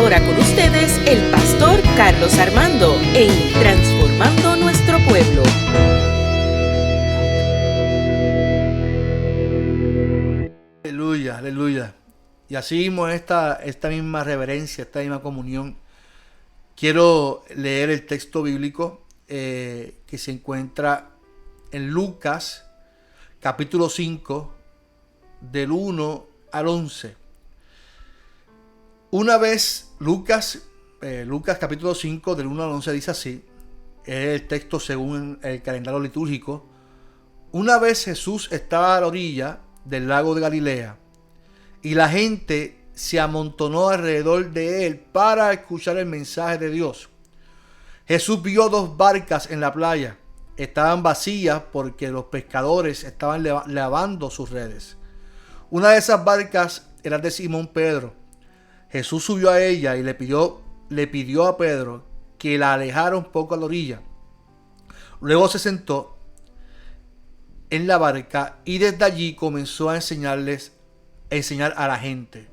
ahora con ustedes el pastor Carlos Armando en Transformando Nuestro Pueblo. Aleluya, aleluya. Y así mismo esta misma reverencia, esta misma comunión, quiero leer el texto bíblico que se encuentra en Lucas, capítulo 5, del 1 al 11. Una vez, Lucas capítulo 5, del 1 al 11 dice así, es el texto según el calendario litúrgico. Una vez Jesús estaba a la orilla del lago de Galilea, y la gente se amontonó alrededor de él para escuchar el mensaje de Dios. Jesús vio dos barcas en la playa. Estaban vacías porque los pescadores estaban lavando sus redes. Una de esas barcas era de Simón Pedro. Jesús subió a ella y le pidió a Pedro que la alejara un poco a la orilla. Luego se sentó en la barca y desde allí comenzó a enseñar a la gente.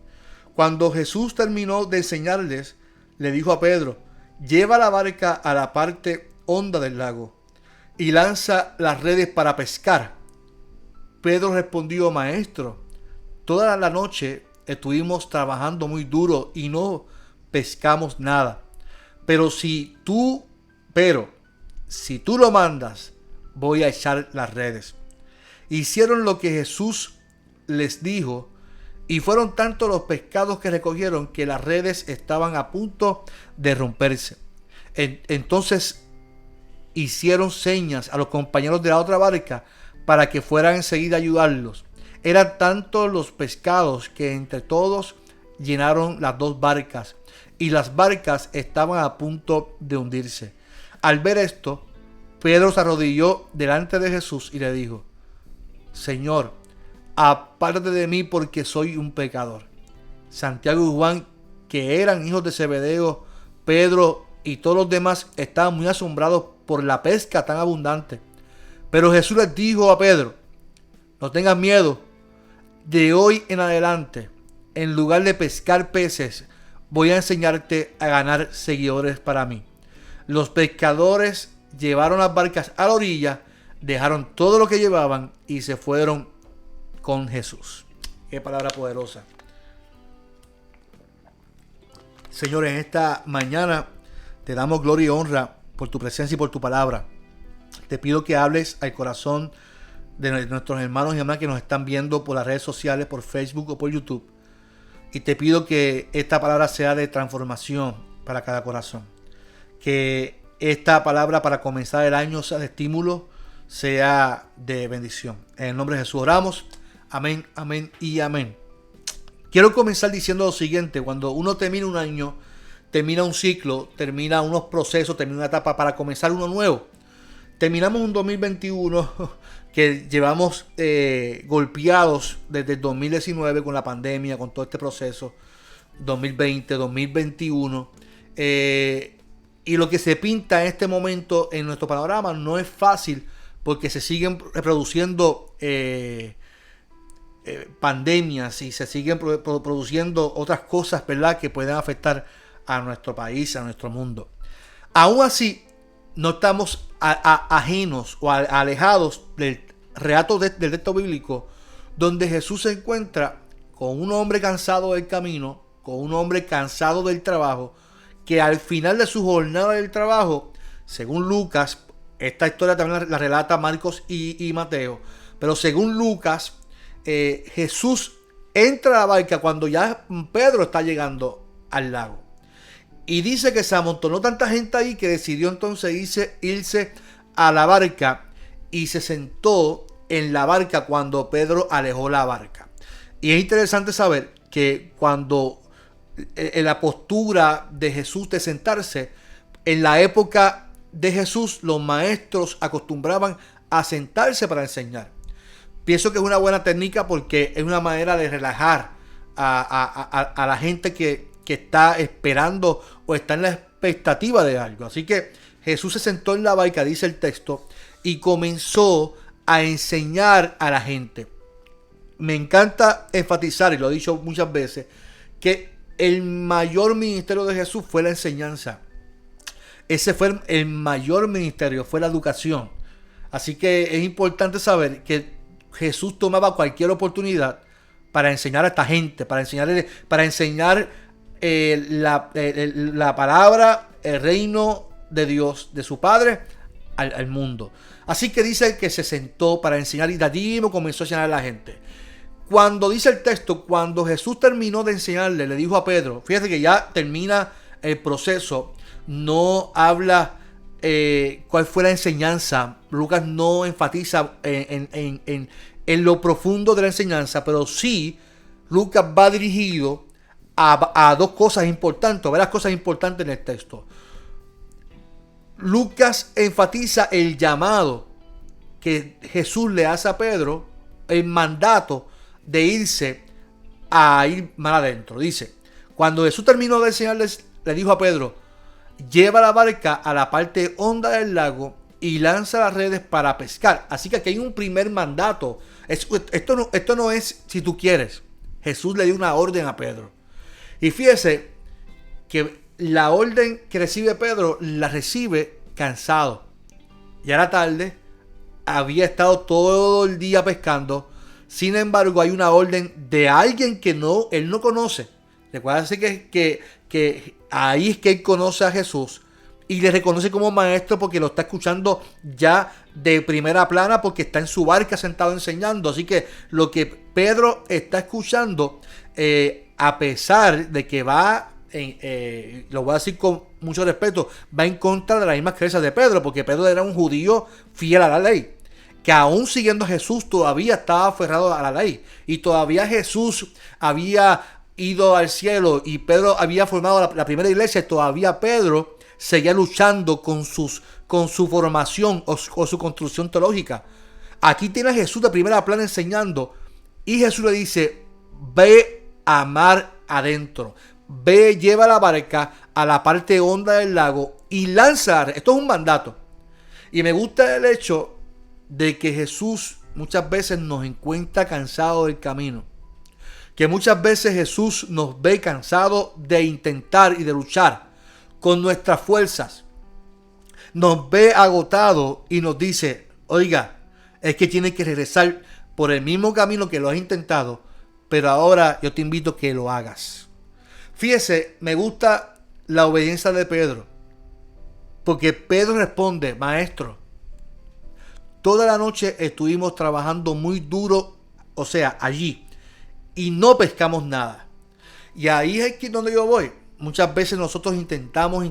Cuando Jesús terminó de enseñarles, le dijo a Pedro: lleva la barca a la parte honda del lago y lanza las redes para pescar. Pedro respondió: Maestro, toda la noche estuvimos trabajando muy duro y no pescamos nada. Pero si tú lo mandas, voy a echar las redes. Hicieron lo que Jesús les dijo, y fueron tantos los pescados que recogieron que las redes estaban a punto de romperse. Entonces hicieron señas a los compañeros de la otra barca para que fueran enseguida a ayudarlos. Eran tantos los pescados que entre todos llenaron las dos barcas, y las barcas estaban a punto de hundirse. Al ver esto, Pedro se arrodilló delante de Jesús y le dijo: Señor, apártate de mí porque soy un pecador. Santiago y Juan, que eran hijos de Zebedeo, Pedro y todos los demás estaban muy asombrados por la pesca tan abundante. Pero Jesús les dijo a Pedro: no tengas miedo. De hoy en adelante, en lugar de pescar peces, voy a enseñarte a ganar seguidores para mí. Los pescadores llevaron las barcas a la orilla, dejaron todo lo que llevaban y se fueron con Jesús. Qué palabra poderosa. Señor, en esta mañana te damos gloria y honra por tu presencia y por tu palabra. Te pido que hables al corazón de nuestros hermanos y hermanas que nos están viendo por las redes sociales, por Facebook o por YouTube. Y te pido que esta palabra sea de transformación para cada corazón. Que esta palabra para comenzar el año sea de estímulo, sea de bendición. En el nombre de Jesús oramos. Amén, amén y amén. Quiero comenzar diciendo lo siguiente: cuando uno termina un año, termina un ciclo, termina unos procesos, termina una etapa para comenzar uno nuevo. Terminamos un 2021 que llevamos golpeados desde el 2019 con la pandemia, con todo este proceso, 2020, 2021. Y lo que se pinta en este momento en nuestro panorama no es fácil, porque se siguen reproduciendo pandemias y se siguen produciendo otras cosas, ¿verdad?, que pueden afectar a nuestro país, a nuestro mundo. Aún así, no estamos ajenos o alejados del relato del texto bíblico, donde Jesús se encuentra con un hombre cansado del camino, con un hombre cansado del trabajo, que al final de su jornada del trabajo, según Lucas, esta historia también la relata Marcos y Mateo, pero según Lucas, Jesús entra a la barca cuando ya Pedro está llegando al lago. Y dice que se amontonó tanta gente ahí que decidió entonces irse a la barca y se sentó en la barca cuando Pedro alejó la barca. Y es interesante saber que cuando en la postura de Jesús de sentarse, en la época de Jesús los maestros acostumbraban a sentarse para enseñar. Pienso que es una buena técnica porque es una manera de relajar a la gente que está esperando o está en la expectativa de algo. Así que Jesús se sentó en la barca, dice el texto, y comenzó a enseñar a la gente. Me encanta enfatizar, y lo he dicho muchas veces, que el mayor ministerio de Jesús fue la enseñanza. Ese fue el mayor ministerio, fue la educación. Así que es importante saber que Jesús tomaba cualquier oportunidad para enseñar a esta gente, para enseñar la palabra, el reino de Dios, de su Padre, al mundo. Así que dice que se sentó para enseñar y de allí mismo comenzó a enseñar a la gente. Cuando dice el texto, cuando Jesús terminó de enseñarle, le dijo a Pedro, fíjate que ya termina el proceso, no habla cuál fue la enseñanza. Lucas no enfatiza en lo profundo de la enseñanza, pero sí Lucas va dirigido a dos cosas importantes, varias cosas importantes en el texto. Lucas enfatiza el llamado que Jesús le hace a Pedro, el mandato de irse a ir más adentro. Dice, cuando Jesús terminó de enseñarles, le dijo a Pedro, lleva la barca a la parte honda del lago y lanza las redes para pescar. Así que aquí hay un primer mandato. Esto no es si tú quieres. Jesús le dio una orden a Pedro. Y fíjese que la orden que recibe Pedro la recibe cansado. Ya era tarde, había estado todo el día pescando. Sin embargo, hay una orden de alguien que él no conoce. Recuérdense que ahí es que él conoce a Jesús y le reconoce como maestro porque lo está escuchando ya de primera plana porque está en su barca sentado enseñando. Así que lo que Pedro está escuchando, a pesar de que va, lo voy a decir con mucho respeto, va en contra de las mismas creencias de Pedro, porque Pedro era un judío fiel a la ley, que aún siguiendo a Jesús todavía estaba aferrado a la ley, y todavía Jesús había ido al cielo y Pedro había formado la primera iglesia, y todavía Pedro seguía luchando con su formación o su construcción teológica. Aquí tiene a Jesús de primera plana enseñando, y Jesús le dice, ve a mar adentro, ve, lleva la barca a la parte honda del lago y lanza. Esto es un mandato. Y me gusta el hecho de que Jesús muchas veces nos encuentra cansados del camino. Que muchas veces Jesús nos ve cansados de intentar y de luchar con nuestras fuerzas. Nos ve agotados y nos dice, oiga, es que tienes que regresar por el mismo camino que lo has intentado, pero ahora yo te invito a que lo hagas. Fíjese, me gusta la obediencia de Pedro, porque Pedro responde, maestro, toda la noche estuvimos trabajando muy duro, o sea, allí, y no pescamos nada. Y ahí es aquí donde yo voy. Muchas veces nosotros intentamos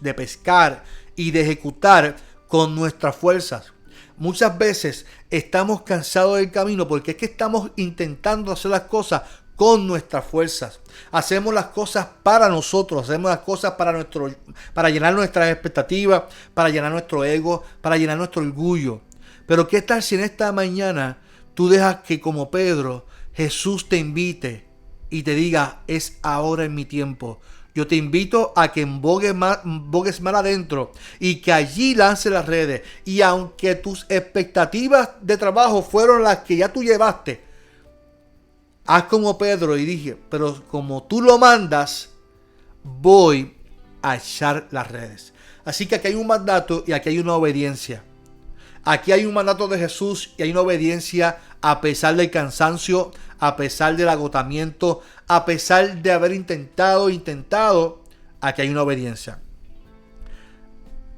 de pescar y de ejecutar con nuestras fuerzas. Muchas veces estamos cansados del camino porque es que estamos intentando hacer las cosas con nuestras fuerzas. Hacemos las cosas para nosotros, hacemos las cosas para llenar nuestras expectativas, para llenar nuestro ego, para llenar nuestro orgullo. Pero ¿qué tal si en esta mañana tú dejas que, como Pedro, Jesús te invite y te diga, es ahora en mi tiempo? Yo te invito a que bogues mar adentro y que allí lance las redes. Y aunque tus expectativas de trabajo fueron las que ya tú llevaste, haz como Pedro y dije, pero como tú lo mandas, voy a echar las redes. Así que aquí hay un mandato y aquí hay una obediencia. Aquí hay un mandato de Jesús y hay una obediencia a pesar del cansancio, a pesar del agotamiento, a pesar de haber intentado, aquí hay una obediencia.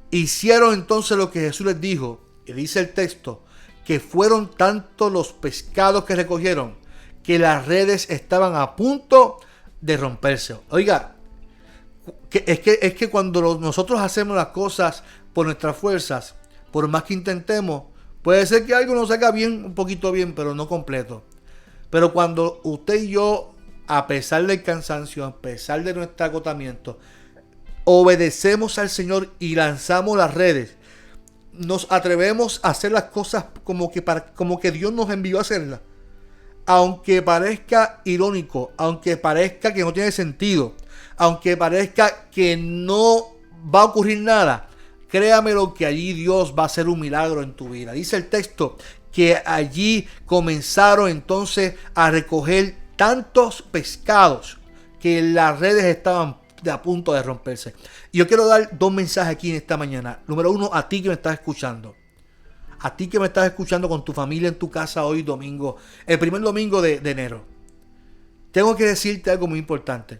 Hicieron entonces lo que Jesús les dijo, y dice el texto, que fueron tantos los pescados que recogieron, que las redes estaban a punto de romperse. Oiga, es que cuando nosotros hacemos las cosas por nuestras fuerzas, por más que intentemos, puede ser que algo nos salga bien, un poquito bien, pero no completo. Pero cuando usted y yo, a pesar del cansancio, a pesar de nuestro agotamiento, obedecemos al Señor y lanzamos las redes, nos atrevemos a hacer las cosas como que Dios nos envió a hacerlas. Aunque parezca irónico, aunque parezca que no tiene sentido, aunque parezca que no va a ocurrir nada, créamelo que allí Dios va a hacer un milagro en tu vida. Dice el texto que allí comenzaron entonces a recoger tantos pescados, que las redes estaban a punto de romperse. Y yo quiero dar dos mensajes aquí en esta mañana. Número uno, a ti que me estás escuchando. A ti que me estás escuchando con tu familia en tu casa hoy domingo, el primer domingo de enero. Tengo que decirte algo muy importante.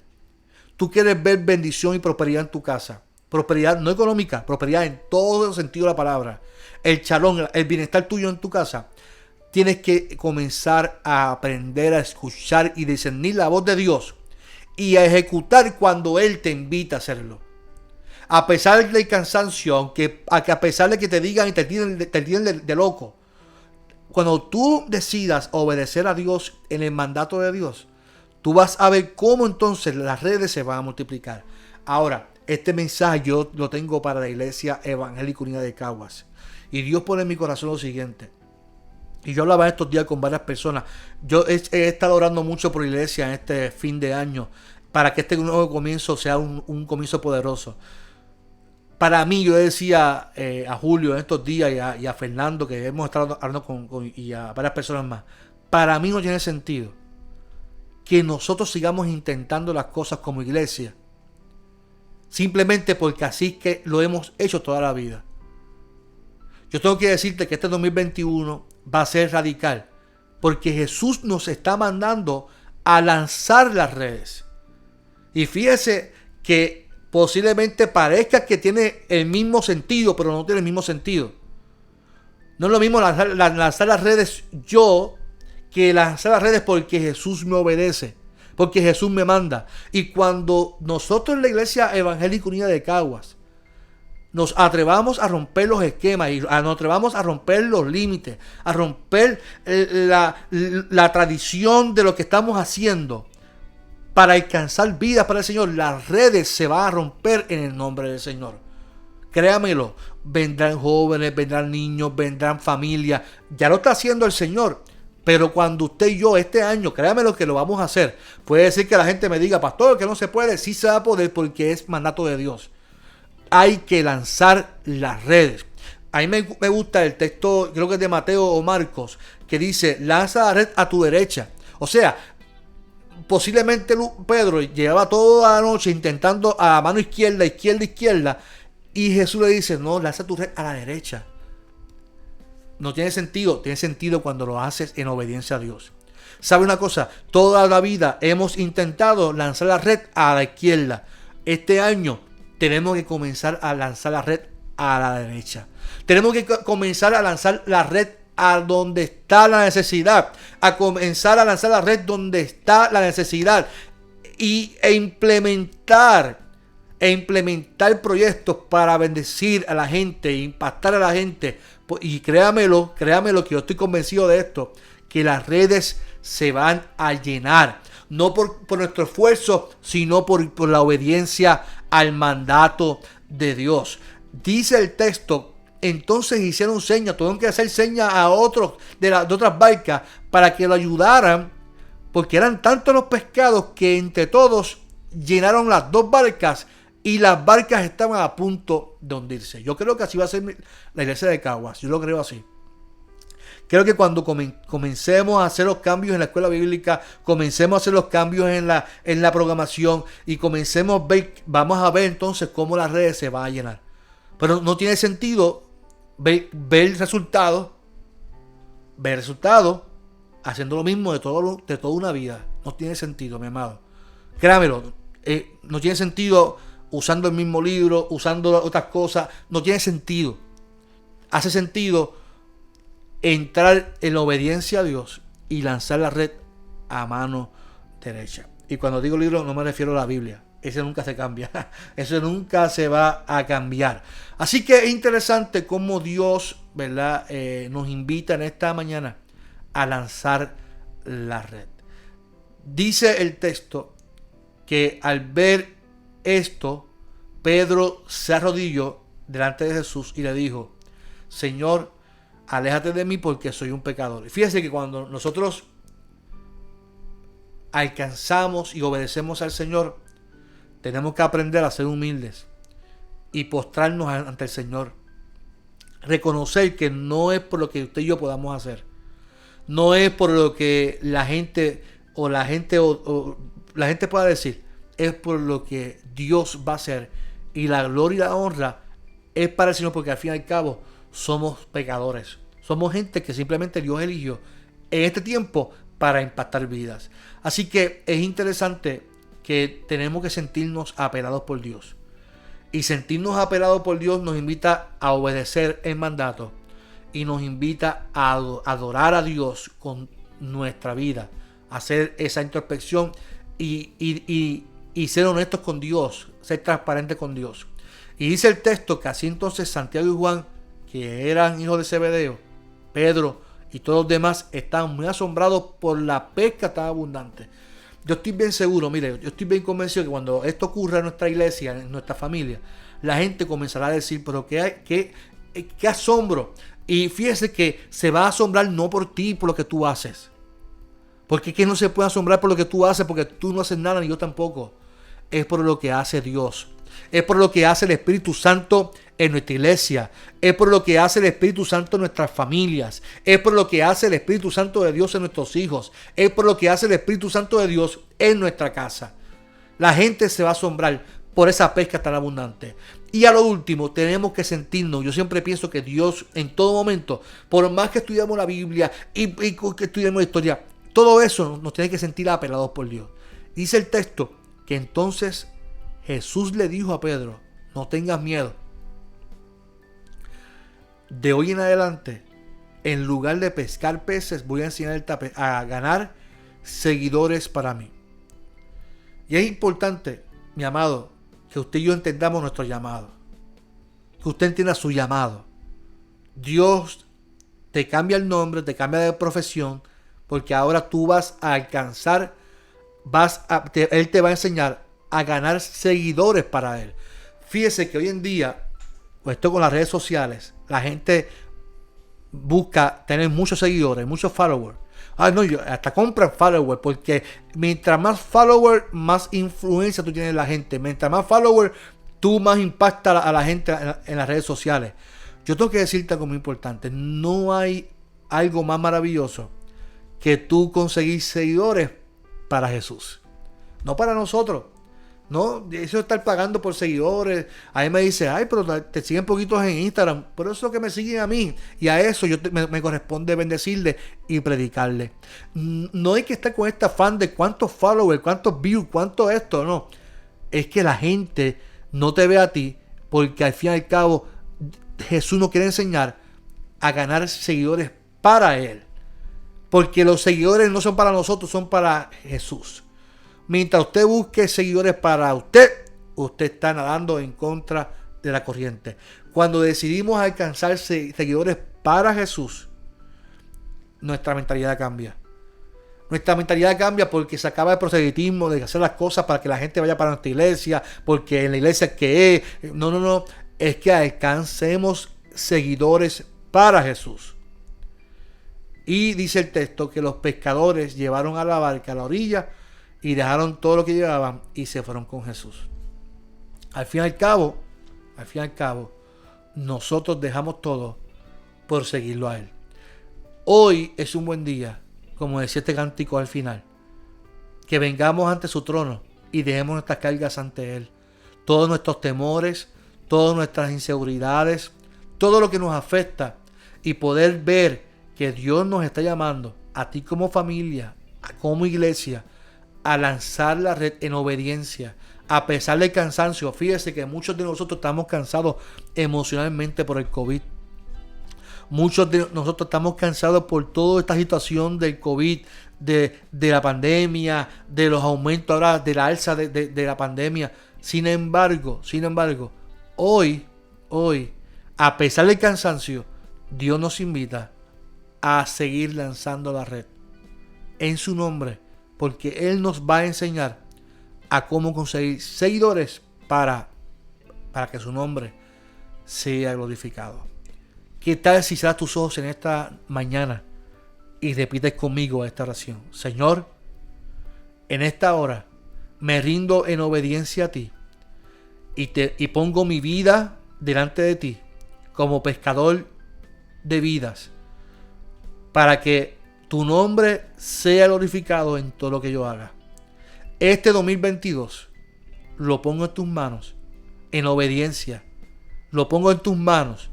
Tú quieres ver bendición y prosperidad en tu casa. Prosperidad no económica, prosperidad en todo el sentido de la palabra. El chalón, el bienestar tuyo en tu casa. Tienes que comenzar a aprender a escuchar y discernir la voz de Dios y a ejecutar cuando Él te invita a hacerlo. A pesar del cansancio, a pesar de que te digan y te tienen de loco, cuando tú decidas obedecer a Dios en el mandato de Dios, tú vas a ver cómo entonces las redes se van a multiplicar. Ahora, este mensaje yo lo tengo para la Iglesia Evangélica Unida de Caguas. Y Dios pone en mi corazón lo siguiente. Y yo hablaba estos días con varias personas. Yo he estado orando mucho por la iglesia en este fin de año para que este nuevo comienzo sea un comienzo poderoso. Para mí, yo decía a Julio en estos días y a Fernando, que hemos estado hablando y a varias personas más, para mí no tiene sentido que nosotros sigamos intentando las cosas como iglesia simplemente porque así es que lo hemos hecho toda la vida. Yo tengo que decirte que este 2021 va a ser radical, porque Jesús nos está mandando a lanzar las redes. Y fíjese que posiblemente parezca que tiene el mismo sentido, pero no tiene el mismo sentido. No es lo mismo lanzar las redes yo que lanzar las redes porque Jesús me obedece, porque Jesús me manda. Y cuando nosotros en la Iglesia Evangélica Unida de Caguas nos atrevamos a romper los esquemas y nos atrevamos a romper los límites, a romper la tradición de lo que estamos haciendo para alcanzar vidas para el Señor, las redes se van a romper en el nombre del Señor. Créamelo, vendrán jóvenes, vendrán niños, vendrán familias. Ya lo está haciendo el Señor. Pero cuando usted y yo este año, créamelo que lo vamos a hacer. Puede decir que la gente me diga, pastor, que no se puede. Sí se va a poder porque es mandato de Dios. Hay que lanzar las redes. A mí me gusta el texto, creo que es de Mateo o Marcos, que dice, lanza la red a tu derecha. O sea, posiblemente Pedro llevaba toda la noche intentando a la mano izquierda, y Jesús le dice, no, lanza tu red a la derecha. No tiene sentido cuando lo haces en obediencia a Dios. ¿Sabe una cosa? Toda la vida hemos intentado lanzar la red a la izquierda. Este año tenemos que comenzar a lanzar la red a la derecha. Tenemos que comenzar a lanzar la red a donde está la necesidad. A comenzar a lanzar la red donde está la necesidad. E implementar proyectos para bendecir a la gente, impactar a la gente. Y créamelo que yo estoy convencido de esto, que las redes se van a llenar. No por nuestro esfuerzo, sino por la obediencia al mandato de Dios. Dice el texto, entonces hicieron señas, tuvieron que hacer señas a otros de otras barcas para que lo ayudaran, porque eran tantos los pescados que entre todos llenaron las dos barcas y las barcas estaban a punto de hundirse. Yo creo que así va a ser la iglesia de Caguas, yo lo creo así. Creo que cuando comencemos a hacer los cambios en la escuela bíblica, comencemos a hacer los cambios en la programación y vamos a ver entonces cómo las redes se van a llenar. Pero no tiene sentido ver resultados haciendo lo mismo de toda una vida. No tiene sentido, mi amado. Créamelo, no tiene sentido usando el mismo libro, usando otras cosas. No tiene sentido. Hace sentido entrar en la obediencia a Dios y lanzar la red a mano derecha. Y cuando digo libro no me refiero a la Biblia. Ese nunca se cambia. Eso nunca se va a cambiar. Así que es interesante cómo Dios, ¿verdad? Nos invita en esta mañana a lanzar la red. Dice el texto que al ver esto, Pedro se arrodilló delante de Jesús y le dijo, Señor, aléjate de mí porque soy un pecador. Y fíjese que cuando nosotros alcanzamos y obedecemos al Señor, tenemos que aprender a ser humildes y postrarnos ante el Señor. Reconocer que no es por lo que usted y yo podamos hacer. No es por lo que la gente pueda decir. es por lo que Dios va a hacer. Y la gloria y la honra es para el Señor, porque al fin y al cabo somos pecadores. Somos gente que simplemente Dios eligió en este tiempo para impactar vidas. Así que es interesante que tenemos que sentirnos apelados por Dios. Y sentirnos apelados por Dios nos invita a obedecer el mandato. Y nos invita a adorar a Dios con nuestra vida. Hacer esa introspección y ser honestos con Dios. Ser transparentes con Dios. Y dice el texto que así entonces Santiago y Juan, que eran hijos de Zebedeo, Pedro y todos los demás, estaban muy asombrados por la pesca tan abundante. Yo estoy bien seguro, mire, yo estoy bien convencido que cuando esto ocurra en nuestra iglesia, en nuestra familia, la gente comenzará a decir, pero qué asombro. Y fíjese que se va a asombrar no por ti, por lo que tú haces. Porque es que no se puede asombrar por lo que tú haces, porque tú no haces nada, ni yo tampoco. Es por lo que hace Dios. Es por lo que hace el Espíritu Santo en nuestra iglesia. Es por lo que hace el Espíritu Santo en nuestras familias. Es por lo que hace el Espíritu Santo de Dios en nuestros hijos. Es por lo que hace el Espíritu Santo de Dios en nuestra casa. La gente se va a asombrar por esa pesca tan abundante. Y a lo último, tenemos que sentirnos. Yo siempre pienso que Dios en todo momento, por más que estudiamos la Biblia y que estudiamos la historia, todo eso nos tiene que sentir apelados por Dios. Dice el texto que entonces Jesús le dijo a Pedro, no tengas miedo. De hoy en adelante, en lugar de pescar peces, voy a enseñarte a ganar seguidores para mí. Y es importante, mi amado, que usted y yo entendamos nuestro llamado. Que usted entienda su llamado. Dios te cambia el nombre, te cambia de profesión, porque ahora tú vas a alcanzar, Él te va a enseñar a ganar seguidores para Él. Fíjese que hoy en día, esto con las redes sociales, la gente busca tener muchos seguidores, muchos followers. Hasta compran followers, porque mientras más followers, más influencia tú tienes en la gente. Mientras más followers, tú más impactas a la gente en las redes sociales. Yo tengo que decirte algo muy importante. No hay algo más maravilloso que tú conseguir seguidores para Jesús. No para nosotros. No, eso de estar pagando por seguidores. A mí me dice, pero te siguen poquitos en Instagram. Por eso es que me siguen a mí. Y a eso me corresponde bendecirle y predicarle. No hay que estar con este afán de cuántos followers, cuántos views, cuánto esto. No. Es que la gente no te ve a ti, porque al fin y al cabo Jesús nos quiere enseñar a ganar seguidores para Él. Porque los seguidores no son para nosotros, son para Jesús. Mientras usted busque seguidores para usted, usted está nadando en contra de la corriente. Cuando decidimos alcanzar seguidores para Jesús, nuestra mentalidad cambia. Nuestra mentalidad cambia porque se acaba el proselitismo de hacer las cosas para que la gente vaya para nuestra iglesia, porque en la iglesia que es. No. Es que alcancemos seguidores para Jesús. Y dice el texto que los pescadores llevaron a la barca a la orilla y dejaron todo lo que llevaban y se fueron con Jesús. Al fin y al cabo, nosotros dejamos todo por seguirlo a Él. Hoy es un buen día, como decía este cántico al final, que vengamos ante su trono y dejemos nuestras cargas ante Él. Todos nuestros temores, todas nuestras inseguridades, todo lo que nos afecta, y poder ver que Dios nos está llamando a ti como familia, como iglesia, a lanzar la red en obediencia, a pesar del cansancio. Fíjese que muchos de nosotros estamos cansados emocionalmente por el COVID. Muchos de nosotros estamos cansados por toda esta situación del COVID, de la pandemia, de los aumentos ahora, de la alza de la pandemia. Sin embargo, hoy, a pesar del cansancio, Dios nos invita a seguir lanzando la red en su nombre, porque Él nos va a enseñar a cómo conseguir seguidores para que su nombre sea glorificado. ¿Qué tal si cerras tus ojos en esta mañana y repites conmigo esta oración? Señor, en esta hora me rindo en obediencia a ti y pongo mi vida delante de ti como pescador de vidas, para que tu nombre sea glorificado en todo lo que yo haga. Este 2022 lo pongo en tus manos, en obediencia. Lo pongo en tus manos,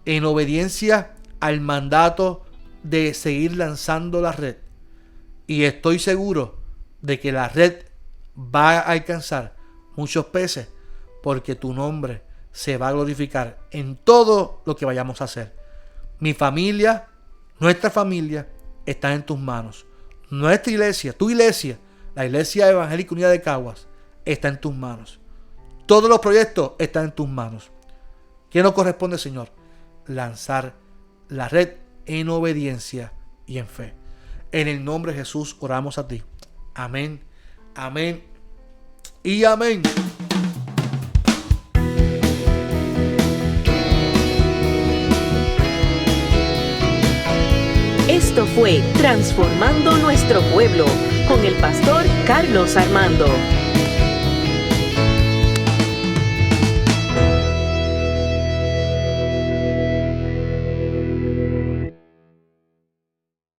en obediencia al mandato de seguir lanzando la red. Y estoy seguro de que la red va a alcanzar muchos peces, porque tu nombre se va a glorificar en todo lo que vayamos a hacer. Mi familia, nuestra familia, está en tus manos. Nuestra iglesia, tu iglesia, la Iglesia Evangélica Unida de Caguas, está en tus manos. Todos los proyectos están en tus manos. ¿Qué nos corresponde, Señor? Lanzar la red en obediencia y en fe. En el nombre de Jesús oramos a ti. Amén, amén y amén. Esto fue Transformando Nuestro Pueblo con el pastor Carlos Armando.